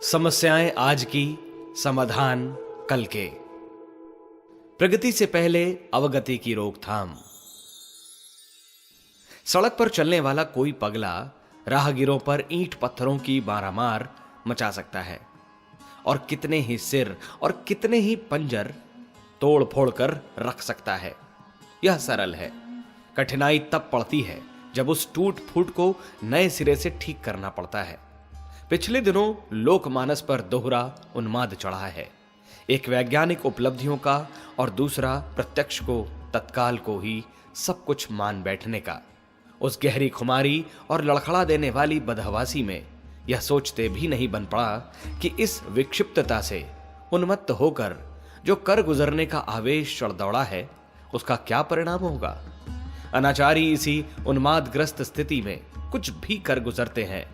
समस्याएं आज की, समाधान कल के। प्रगति से पहले अवगति की रोकथाम। सड़क पर चलने वाला कोई पगला राहगीरों पर ईंट पत्थरों की मारामार मचा सकता है और कितने ही सिर और कितने ही पंजर तोड़ फोड़ कर रख सकता है। यह सरल है। कठिनाई तब पड़ती है जब उस टूट फूट को नए सिरे से ठीक करना पड़ता है। पिछले दिनों लोकमानस पर दोहरा उन्माद चढ़ा है, एक वैज्ञानिक उपलब्धियों का और दूसरा प्रत्यक्ष को तत्काल को ही सब कुछ मान बैठने का। उस गहरी खुमारी और लड़खड़ा देने वाली बदहवासी में यह सोचते भी नहीं बन पड़ा कि इस विक्षिप्तता से उन्मत्त होकर जो कर गुजरने का आवेश चढ़ दौड़ा है, उसका क्या परिणाम होगा। अनाचारी इसी उन्मादग्रस्त स्थिति में कुछ भी कर गुजरते हैं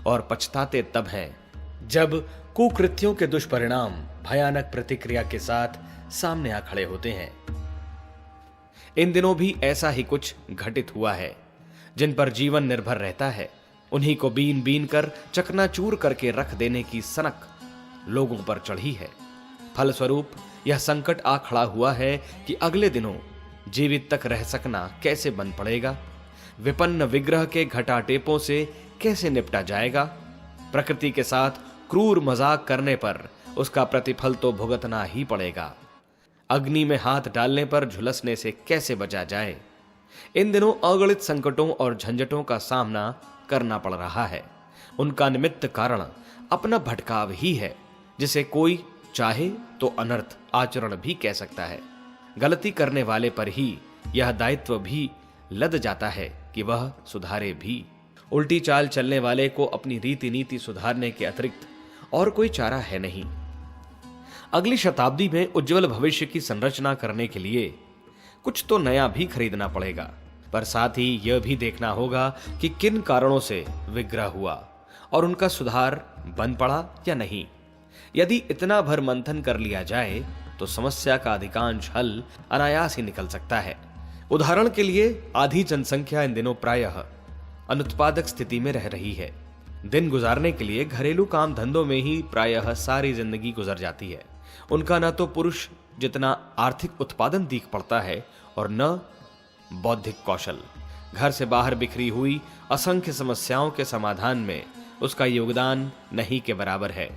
और पछताते तब हैं जब कुकृत्यों के दुष्परिणाम भयानक प्रतिक्रिया के साथ सामने आ खड़े होते हैं। इन दिनों भी ऐसा ही कुछ घटित हुआ है। जिन पर जीवन निर्भर रहता है, उन्हीं को बीन बीन कर चकनाचूर करके रख देने की सनक लोगों पर चढ़ी है। फलस्वरूप यह संकट आ खड़ा हुआ है कि अगले दिनों जीवित तक रह सकना कैसे बन पड़ेगा, विपन्न विग्रह के घटाटेपों से कैसे निपटा जाएगा। प्रकृति के साथ क्रूर मजाक करने पर उसका प्रतिफल तो भुगतना ही पड़ेगा। अग्नि में हाथ डालने पर झुलसने से कैसे बचा जाए। इन दिनों अगणित संकटों और झंझटों का सामना करना पड़ रहा है। उनका निमित्त कारण अपना भटकाव ही है, जिसे कोई चाहे तो अनर्थ आचरण भी कह सकता है। गलती करने वाले पर ही यह दायित्व भी लद जाता है कि वह सुधारे भी। उल्टी चाल चलने वाले को अपनी रीति नीति सुधारने के अतिरिक्त और कोई चारा है नहीं। अगली शताब्दी में उज्जवल भविष्य की संरचना करने के लिए कुछ तो नया भी खरीदना पड़ेगा, पर साथ ही यह भी देखना होगा कि किन कारणों से विग्रह हुआ और उनका सुधार बन पड़ा या नहीं। यदि इतना भर मंथन कर लिया जाए तो समस्या का अधिकांश हल अनायास ही निकल सकता है। उदाहरण के लिए आधी जनसंख्या इन दिनों प्रायः अनुत्पादक स्थिति में रह रही है। दिन गुजारने के लिए घरेलू काम धंधों में ही प्रायः सारी जिंदगी गुजर जाती है। उनका न तो पुरुष जितना आर्थिक उत्पादन दिख पड़ता है और न बौद्धिक कौशल। घर से बाहर बिखरी हुई असंख्य समस्याओं के समाधान में उसका योगदान नहीं के बराबर है।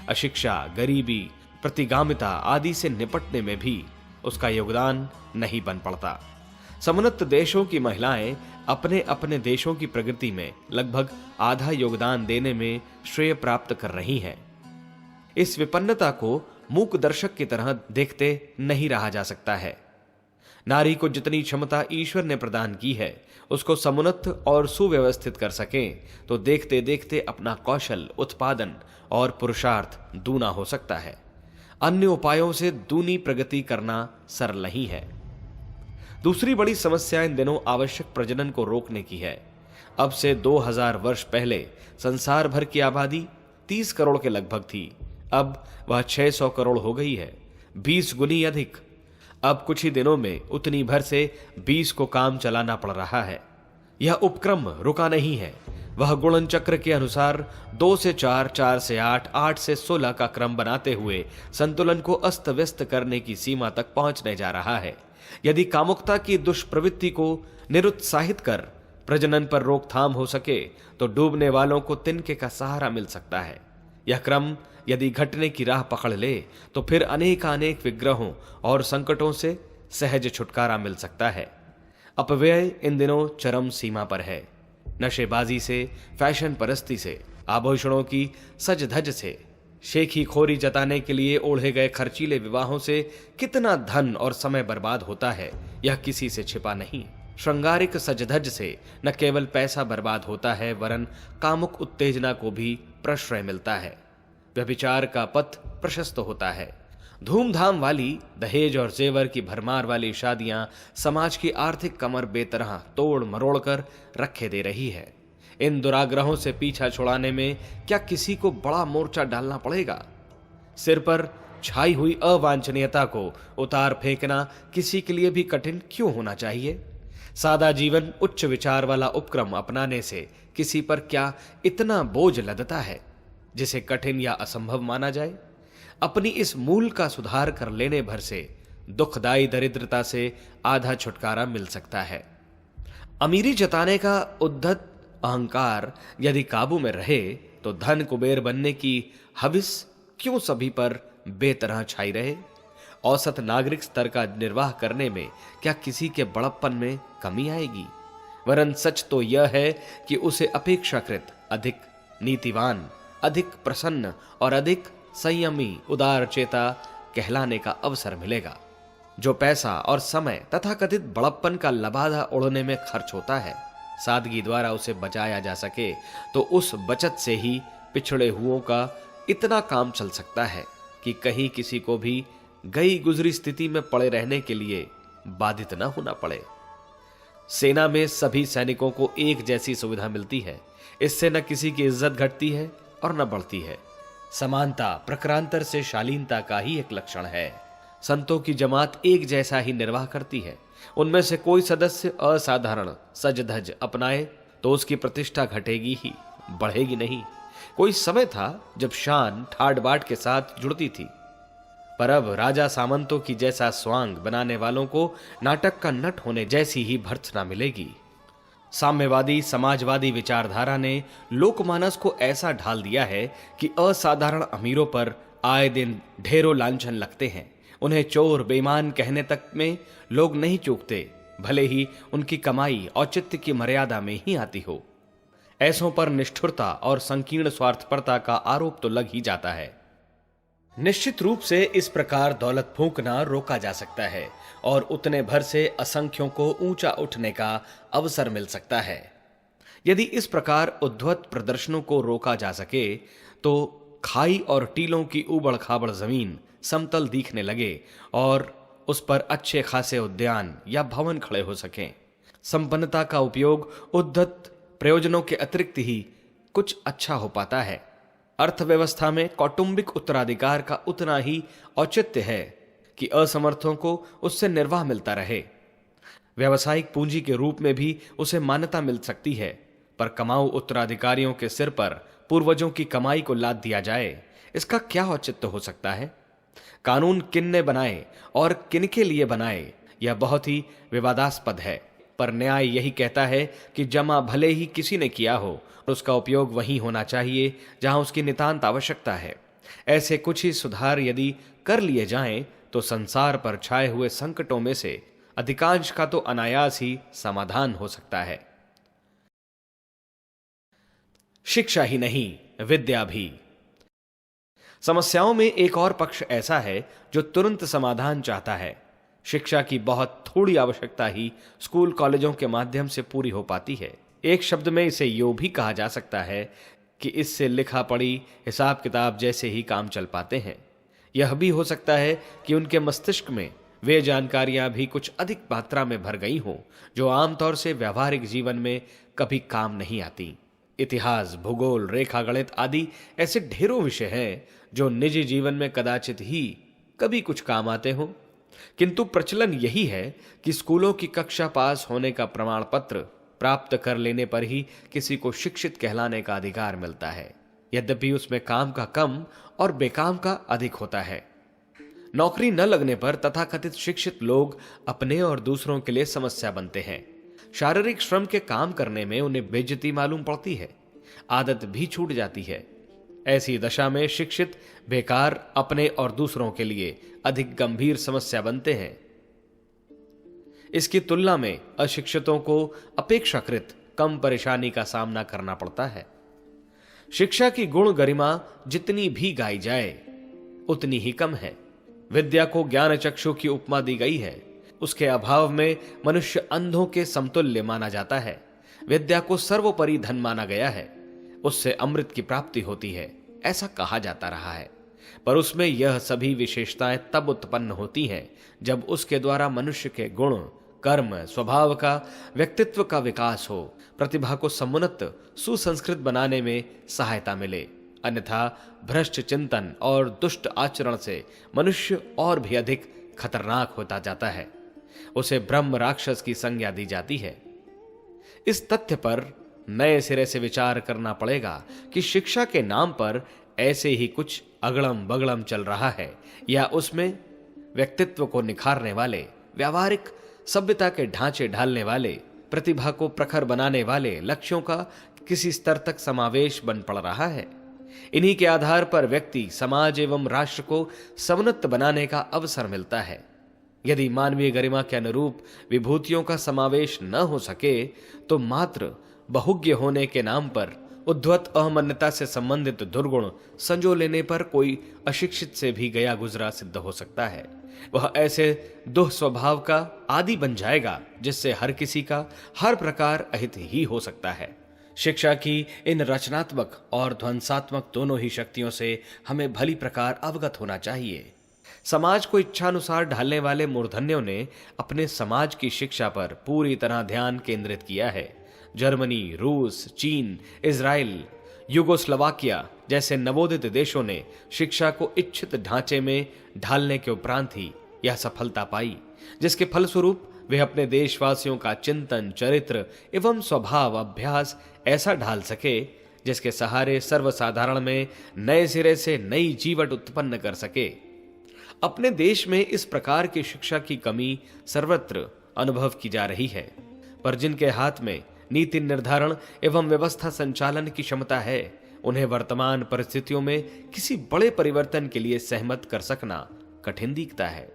अशिक्षा, गरीबी, प्रतिगामिता आदि से निपटने में भी उसका योगदान नहीं बन पड़ता। समुन्नत देशों की महिलाएं अपने अपने देशों की प्रगति में लगभग आधा योगदान देने में श्रेय प्राप्त कर रही हैं। इस विपन्नता को मूक दर्शक की तरह देखते नहीं रहा जा सकता है। नारी को जितनी क्षमता ईश्वर ने प्रदान की है, उसको समुन्नत और सुव्यवस्थित कर सकें तो देखते देखते अपना कौशल, उत्पादन और पुरुषार्थ दूना हो सकता है। अन्य उपायों से दूनी प्रगति करना सरल नहीं है। दूसरी बड़ी समस्या इन दिनों आवश्यक प्रजनन को रोकने की है। अब से 2000 वर्ष पहले संसार भर की आबादी 30 करोड़ के लगभग थी। अब वह 600 करोड़ हो गई है, 20 गुनी अधिक। अब कुछ ही दिनों में उतनी भर से 20 को काम चलाना पड़ रहा है। यह उपक्रम रुका नहीं है। वह गुणन चक्र के अनुसार 2 से 4, 4 से 8, 8 से 16 का क्रम बनाते हुए संतुलन को अस्त व्यस्त करने की सीमा तक पहुंचने जा रहा है। यदि कामुकता की दुष्प्रवृत्ति को निरुत्साहित कर प्रजनन पर रोकथाम हो सके तो डूबने वालों को तिनके का सहारा मिल सकता है। यह क्रम यदि घटने की राह पकड़ ले तो फिर अनेकानेक विग्रहों और संकटों से सहज छुटकारा मिल सकता है। अपव्यय इन दिनों चरम सीमा पर है। नशेबाजी से, फैशन परस्ती से, आभूषणों की सज धज से, शेखी खोरी जताने के लिए ओढ़े गए खर्चीले विवाहों से कितना धन और समय बर्बाद होता है, यह किसी से छिपा नहीं। श्रृंगारिक सजधज से न केवल पैसा बर्बाद होता है, वरन कामुक उत्तेजना को भी प्रश्रय मिलता है। व्यभिचार का पथ प्रशस्त होता है। धूमधाम वाली दहेज और जेवर की भरमार वाली शादियां समाज की आर्थिक कमर बेतरह तोड़ मरोड़ कर रखे दे रही है। इन दुराग्रहों से पीछा छुड़ाने में क्या किसी को बड़ा मोर्चा डालना पड़ेगा? सिर पर छाई हुई अवांछनीयता को उतार फेंकना किसी के लिए भी कठिन क्यों होना चाहिए? सादा जीवन, उच्च विचार वाला उपक्रम अपनाने से किसी पर क्या इतना बोझ लदता है? जिसे कठिन या असंभव माना जाए। अपनी इस मूल का सुधार कर लेने भर से दुखदाई दरिद्रता से आधा छुटकारा मिल सकता है। अमीरी जताने का उद्धत अहंकार यदि काबू में रहे तो धन कुबेर बनने की हविस क्यों सभी पर बेतरह छाई रहे। औसत नागरिक स्तर का निर्वाह करने में क्या किसी के बड़प्पन में कमी आएगी? वरन सच तो यह है कि उसे अपेक्षाकृत अधिक नीतिवान, अधिक प्रसन्न और अधिक संयमी उदार चेता कहलाने का अवसर मिलेगा। जो पैसा और समय तथा कथित बड़प्पन का लबादा उड़ने में खर्च होता है, सादगी द्वारा उसे बचाया जा सके तो उस बचत से ही पिछड़े हुओं का इतना काम चल सकता है कि कहीं किसी को भी गई गुजरी स्थिति में पड़े रहने के लिए बाधित न होना पड़े। सेना में सभी सैनिकों को एक जैसी सुविधा मिलती है। इससे न किसी की इज्जत घटती है और न बढ़ती है। समानता प्रकारांतर से शालीनता का ही एक लक्षण है। संतों की जमात एक जैसा ही निर्वाह करती है। उनमें से कोई सदस्य असाधारण सज धज अपनाए तो उसकी प्रतिष्ठा घटेगी ही, बढ़ेगी नहीं। कोई समय था जब शान ठाट बाट के साथ जुड़ती थी, पर अब राजा सामंतों की जैसा स्वांग बनाने वालों को नाटक का नट होने जैसी ही भर्त्सना मिलेगी। साम्यवादी समाजवादी विचारधारा ने लोकमानस को ऐसा ढाल दिया है कि असाधारण अमीरों पर आए दिन ढेरों लांछन लगते हैं। उन्हें चोर बेईमान कहने तक में लोग नहीं चूकते, भले ही उनकी कमाई औचित्य की मर्यादा में ही आती हो। ऐसों पर निष्ठुरता और संकीर्ण स्वार्थपरता का आरोप तो लग ही जाता है। निश्चित रूप से इस प्रकार दौलत फूंकना रोका जा सकता है और उतने भर से असंख्यों को ऊंचा उठने का अवसर मिल सकता है। यदि इस प्रकार उद्धत प्रदर्शनों को रोका जा सके तो खाई और टीलों की उबड़ खाबड़ जमीन समतल दिखने लगे और उस पर अच्छे खासे उद्यान या भवन खड़े हो सकें। संपन्नता का उपयोग उद्धत प्रयोजनों के अतिरिक्त ही कुछ अच्छा हो पाता है। अर्थव्यवस्था में कौटुंबिक उत्तराधिकार का उतना ही औचित्य है कि असमर्थों को उससे निर्वाह मिलता रहे। व्यावसायिक पूंजी के रूप में भी उसे मान्यता मिल सकती है, पर कमाऊ उत्तराधिकारियों के सिर पर पूर्वजों की कमाई को लाद दिया जाए, इसका क्या औचित्य हो सकता है? कानून किनने बनाए और किनके लिए बनाए, यह बहुत ही विवादास्पद है, पर न्याय यही कहता है कि जमा भले ही किसी ने किया हो, उसका उपयोग वहीं होना चाहिए जहां उसकी नितांत आवश्यकता है। ऐसे कुछ ही सुधार यदि कर लिए जाएं तो संसार पर छाए हुए संकटों में से अधिकांश का तो अनायास ही समाधान हो सकता है। शिक्षा ही नहीं, विद्या भी। समस्याओं में एक और पक्ष ऐसा है जो तुरंत समाधान चाहता है। शिक्षा की बहुत थोड़ी आवश्यकता ही स्कूल कॉलेजों के माध्यम से पूरी हो पाती है। एक शब्द में इसे यूं भी कहा जा सकता है कि इससे लिखा पढ़ी हिसाब किताब जैसे ही काम चल पाते हैं। यह भी हो सकता है कि उनके मस्तिष्क में वे जानकारियां भी कुछ अधिक मात्रा में भर गई हों जो आमतौर से व्यावहारिक जीवन में कभी काम नहीं आती। इतिहास, भूगोल, रेखा गणित आदि ऐसे ढेरों विषय हैं जो निजी जीवन में कदाचित ही कभी कुछ काम आते हों, किंतु प्रचलन यही है कि स्कूलों की कक्षा पास होने का प्रमाण पत्र प्राप्त कर लेने पर ही किसी को शिक्षित कहलाने का अधिकार मिलता है, यद्यपि उसमें काम का कम और बेकाम का अधिक होता है। नौकरी न लगने पर तथाकथित शिक्षित लोग अपने और दूसरों के लिए समस्या बनते हैं। शारीरिक श्रम के काम करने में उन्हें बेइज्जती मालूम पड़ती है, आदत भी छूट जाती है। ऐसी दशा में शिक्षित बेकार अपने और दूसरों के लिए अधिक गंभीर समस्या बनते हैं। इसकी तुलना में अशिक्षितों को अपेक्षाकृत कम परेशानी का सामना करना पड़ता है। शिक्षा की गुण गरिमा जितनी भी गाई जाए उतनी ही कम है। विद्या को ज्ञान चक्षु की उपमा दी गई है। उसके अभाव में मनुष्य अंधों के समतुल्य माना जाता है। विद्या को सर्वोपरि धन माना गया है। उससे अमृत की प्राप्ति होती है, ऐसा कहा जाता रहा है। पर उसमें यह सभी विशेषताएं तब उत्पन्न होती हैं जब उसके द्वारा मनुष्य के गुण, कर्म, स्वभाव का, व्यक्तित्व का विकास हो, प्रतिभा को समुन्नत सुसंस्कृत बनाने में सहायता मिले। अन्यथा भ्रष्ट चिंतन और दुष्ट आचरण से मनुष्य और भी अधिक खतरनाक होता जाता है। उसे ब्रह्म राक्षस की संज्ञा दी जाती है। इस तथ्य पर नए सिरे से विचार करना पड़ेगा कि शिक्षा के नाम पर ऐसे ही कुछ अगड़म बगड़म चल रहा है, या उसमें व्यक्तित्व को निखारने वाले, व्यावहारिक सभ्यता के ढांचे ढालने वाले, प्रतिभा को प्रखर बनाने वाले लक्ष्यों का किसी स्तर तक समावेश बन पड़ रहा है। इन्हीं के आधार पर व्यक्ति, समाज एवं राष्ट्र को समुन्नत बनाने का अवसर मिलता है। यदि मानवीय गरिमा के अनुरूप विभूतियों का समावेश न हो सके तो मात्र बहुज्ञ होने के नाम पर उद्धत अहमन्यता से संबंधित दुर्गुण संजो लेने पर कोई अशिक्षित से भी गया गुजरा सिद्ध हो सकता है। वह ऐसे दुःस्वभाव का आदि बन जाएगा जिससे हर किसी का हर प्रकार अहित ही हो सकता है। शिक्षा की इन रचनात्मक और ध्वंसात्मक दोनों ही शक्तियों से हमें भली प्रकार अवगत होना चाहिए। समाज को इच्छानुसार ढालने वाले मूर्धन्यों ने अपने समाज की शिक्षा पर पूरी तरह ध्यान केंद्रित किया है। जर्मनी, रूस, चीन, इजराइल, युगोस्लोवाकिया जैसे नवोदित देशों ने शिक्षा को इच्छित ढांचे में ढालने के उपरांत ही यह सफलता पाई, जिसके फलस्वरूप वे अपने देशवासियों का चिंतन, चरित्र एवं स्वभाव अभ्यास ऐसा ढाल सके जिसके सहारे सर्वसाधारण में नए सिरे से नई जीवट उत्पन्न कर सके। अपने देश में इस प्रकार की शिक्षा की कमी सर्वत्र अनुभव की जा रही है, पर जिनके हाथ में नीति निर्धारण एवं व्यवस्था संचालन की क्षमता है, उन्हें वर्तमान परिस्थितियों में किसी बड़े परिवर्तन के लिए सहमत कर सकना कठिन दिखता है।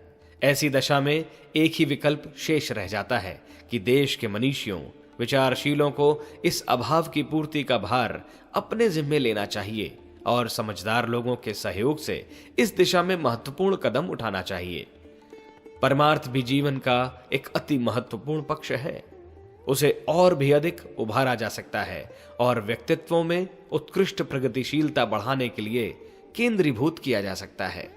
ऐसी दशा में एक ही विकल्प शेष रह जाता है कि देश के मनीषियों, विचारशीलों को इस अभाव की पूर्ति का भार अपने जिम्मे लेना चाहिए और समझदार लोगों के सहयोग से इस दिशा में महत्वपूर्ण कदम उठाना चाहिए। परमार्थ भी जीवन का एक अति महत्वपूर्ण पक्ष है। उसे और भी अधिक उभारा जा सकता है और व्यक्तित्वों में उत्कृष्ट प्रगतिशीलता बढ़ाने के लिए केंद्रीभूत किया जा सकता है।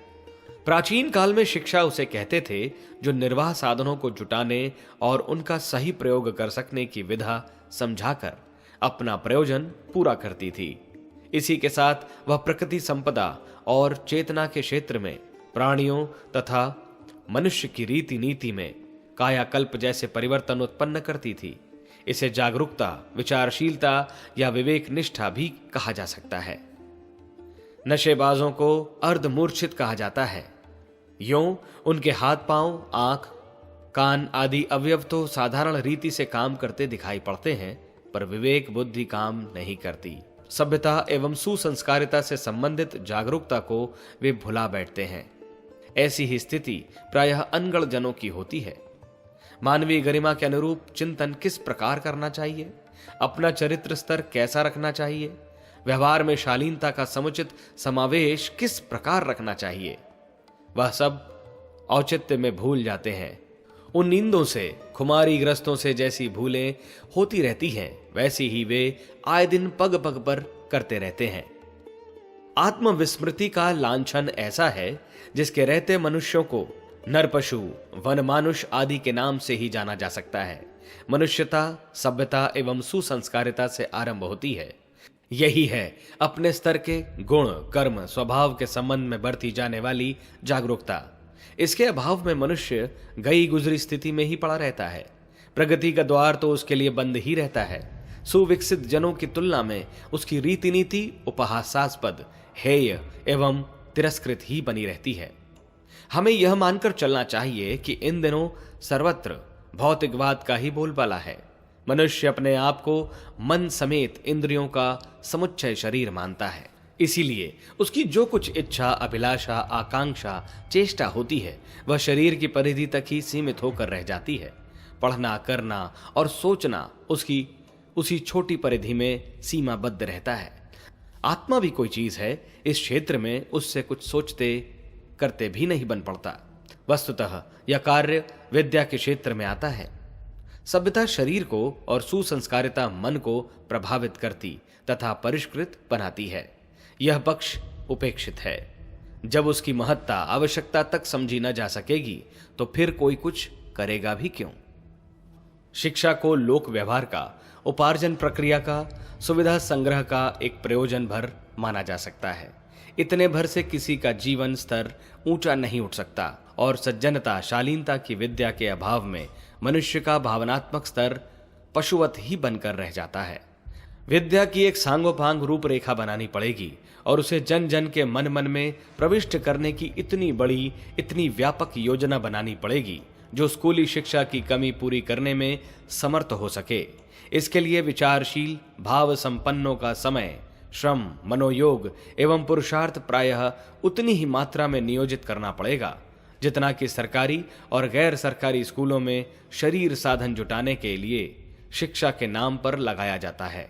प्राचीन काल में शिक्षा उसे कहते थे जो निर्वाह साधनों को जुटाने और उनका सही प्रयोग कर सकने की विधा समझाकर अपना प्रयोजन पूरा करती थी। इसी के साथ वह प्रकृति संपदा और चेतना के क्षेत्र में प्राणियों तथा मनुष्य की रीति नीति में कायाकल्प जैसे परिवर्तन उत्पन्न करती थी। इसे जागरूकता, विचारशीलता या विवेक निष्ठा भी कहा जा सकता है। नशेबाजों को अर्धमूर्छित कहा जाता है। यूं उनके हाथ पांव, आंख, कान आदि अवयव तो साधारण रीति से काम करते दिखाई पड़ते हैं, पर विवेक बुद्धि काम नहीं करती। सभ्यता एवं सुसंस्कारिता से संबंधित जागरूकता को वे भुला बैठते हैं। ऐसी ही स्थिति प्रायः अनगढ़ जनों की होती है। मानवीय गरिमा के अनुरूप चिंतन किस प्रकार करना चाहिए, अपना चरित्र स्तर कैसा रखना चाहिए, व्यवहार में शालीनता का समुचित समावेश किस प्रकार रखना चाहिए, वह सब औचित्य में भूल जाते हैं। उन नींदों से, खुमारी ग्रस्तों से जैसी भूलें होती रहती हैं, वैसी ही वे आए दिन पग पग पर करते रहते हैं। आत्मविस्मृति का लांछन ऐसा है जिसके रहते मनुष्यों को नर, पशु, वन मानुष आदि के नाम से ही जाना जा सकता है। मनुष्यता, सभ्यता एवं सुसंस्कारिता से आरंभ होती है। यही है अपने स्तर के गुण, कर्म, स्वभाव के संबंध में बरती जाने वाली जागरूकता। इसके अभाव में मनुष्य गई गुजरी स्थिति में ही पड़ा रहता है। प्रगति का द्वार तो उसके लिए बंद ही रहता है। सुविकसित जनों की तुलना में उसकी रीति नीति उपहासास्पद, हेय एवं तिरस्कृत ही बनी रहती है। हमें यह मानकर चलना चाहिए कि इन दिनों सर्वत्र भौतिकवाद का ही बोलबाला है। मनुष्य अपने आप को मन समेत इंद्रियों का समुच्चय शरीर मानता है। इसीलिए उसकी जो कुछ इच्छा, अभिलाषा, आकांक्षा, चेष्टा होती है वह शरीर की परिधि तक ही सीमित होकर रह जाती है। पढ़ना, करना और सोचना उसकी उसी छोटी परिधि में सीमाबद्ध रहता है। आत्मा भी कोई चीज है, इस क्षेत्र में उससे कुछ सोचते करते भी नहीं बन पड़ता। वस्तुतः यह कार्य विद्या के क्षेत्र में आता है। सभ्यता शरीर को और सुसंस्कारिता मन को प्रभावित करती तथा परिष्कृत बनाती है। यह पक्ष उपेक्षित है। जब उसकी महत्ता, आवश्यकता तक समझी न जा सकेगी तो फिर कोई कुछ करेगा भी क्यों। शिक्षा को लोक व्यवहार का, उपार्जन प्रक्रिया का, सुविधा संग्रह का एक प्रयोजन भर माना जा सकता है। इतने भर से किसी का जीवन स्तर ऊंचा नहीं उठ सकता और सज्जनता, शालीनता की विद्या के अभाव में मनुष्य का भावनात्मक स्तर पशुवत ही बनकर रह जाता है। विद्या की एक सांगोपांग रूपरेखा बनानी पड़ेगी और उसे जन जन के मन मन में प्रविष्ट करने की इतनी बड़ी, इतनी व्यापक योजना बनानी पड़ेगी जो स्कूली शिक्षा की कमी पूरी करने में समर्थ हो सके। इसके लिए विचारशील, भाव संपन्नों का समय, श्रम, मनोयोग एवं पुरुषार्थ प्रायः उतनी ही मात्रा में नियोजित करना पड़ेगा जितना कि सरकारी और गैर सरकारी स्कूलों में शरीर साधन जुटाने के लिए शिक्षा के नाम पर लगाया जाता है।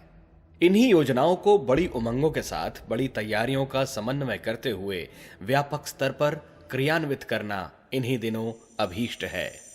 इन्हीं योजनाओं को बड़ी उमंगों के साथ बड़ी तैयारियों का समन्वय करते हुए व्यापक स्तर पर क्रियान्वित करना इन्हीं दिनों अभीष्ट है।